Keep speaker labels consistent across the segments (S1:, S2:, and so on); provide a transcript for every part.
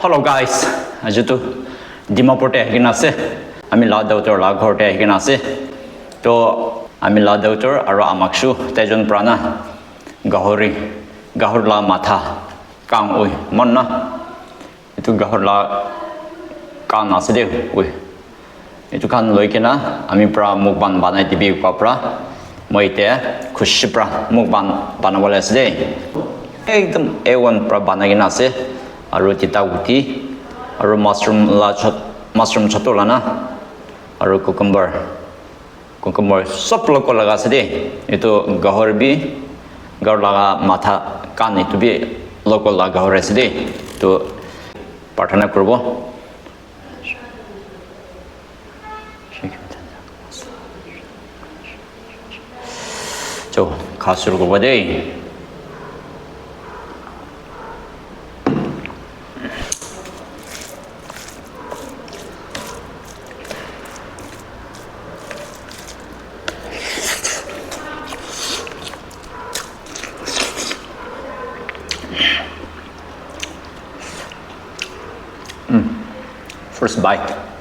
S1: Hello guys, আজি তো ডিমাপুৰতে আহিকিনে আছে আমি লাউডাউটৰ ঘৰতে আহিকিনে আছে তো আমি লাউডাউটৰ আৰু আমাকসু তেজন প্ৰাণা গাহৰলা মাথা কাং ঐ মন না এইটো গাহৰলা কাং আছে দে ঐ এইটো খান লৈ কিনে আমি পৰা mukbang বনাই দিবি পৰা মই এতিয়া খুশি পৰা mukbang বনাবলৈ আছে দে একদম A1 পৰা বনাই কিনে আছে আৰু তিতা গুটি আৰু mushroom chatola na আৰু cucumber সব লগ লগা আছে দে এটো গাহৰ বি গাহৰ লগা মাথা কান এটো বি লগ লগা গাহৰ আছে দে তো প্ৰাৰ্থনা কৰিব তো খা শুরু করব দে First bite.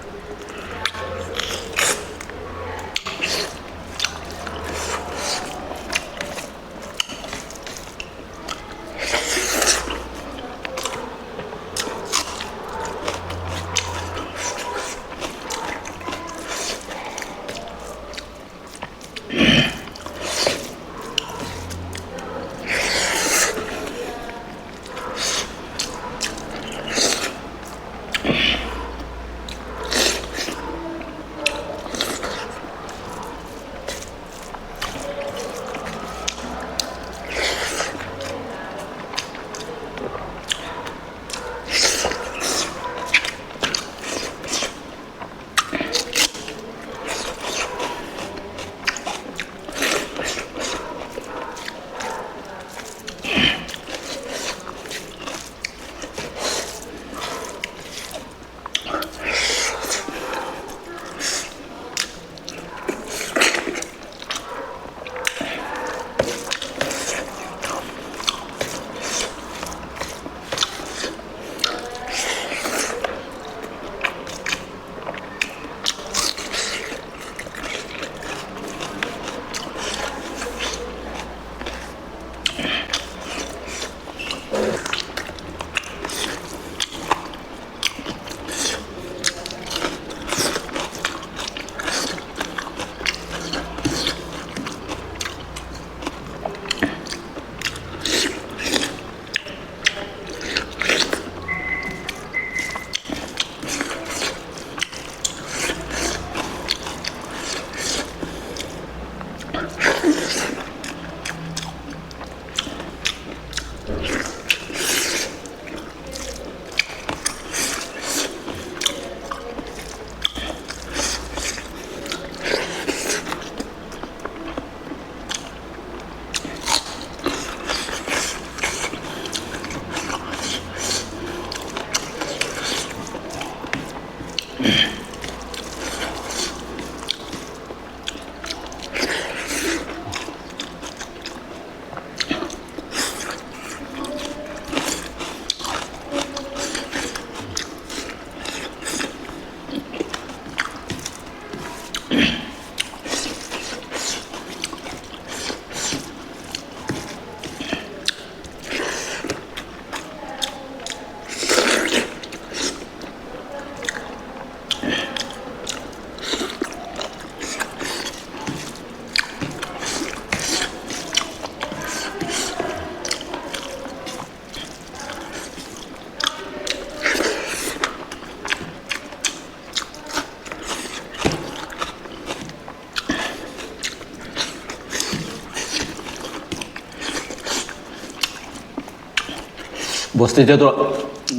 S1: বস্তিতেতো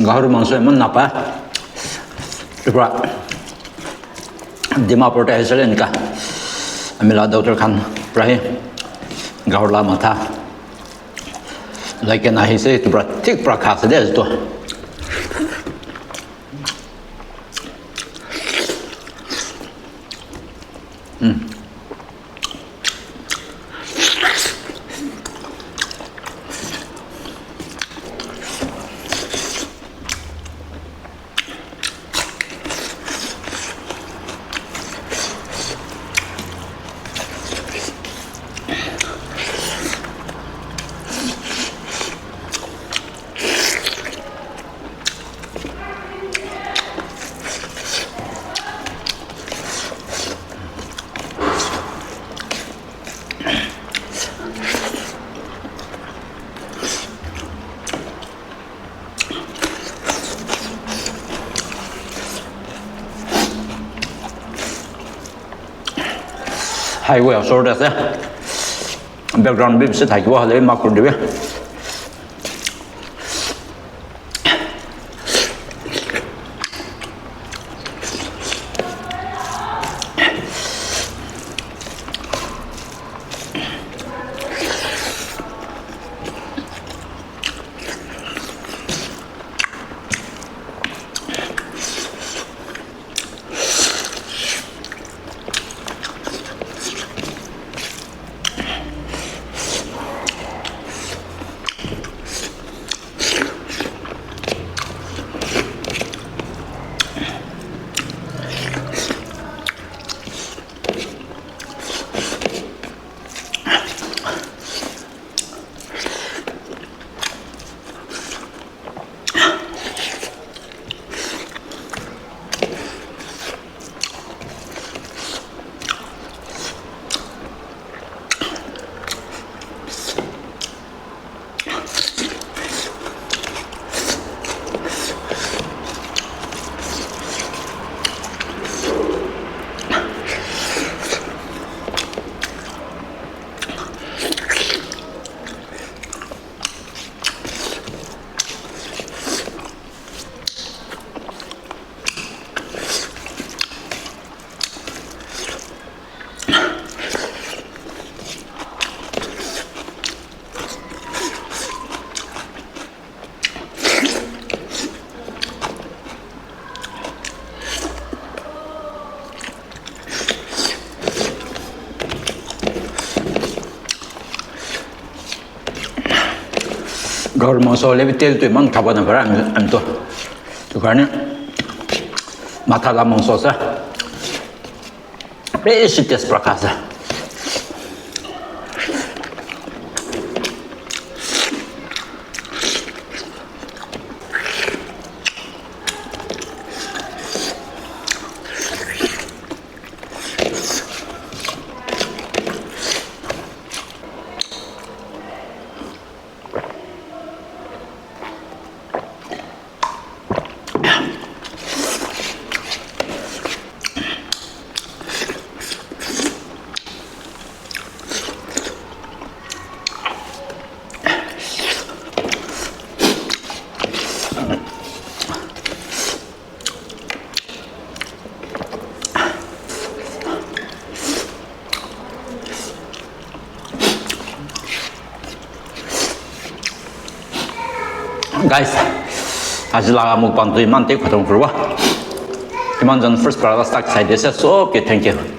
S1: গাহৰি মাংস ইমান নাপায় পৰা ডিমাপুৰতে আহিছিলে এনেকা আমি লাউডাউটৰ খান প্ৰায় গাহৰলা মাথা লৈকে নাহিছে এইটো পৰা ঠিক পৰা খাইছে দে এইটো 아이고야 소리 됐어요. 백그라운드 빔스 다 기와 할래 막 그러는데 Gawar mangso lebi tel tu mang thaba na bara am to tu karne mata la mangso sa beshi tes prakasa guys aji laga mukbang tu iman te khotong kurwa iman jan first para start side desa so okay thank you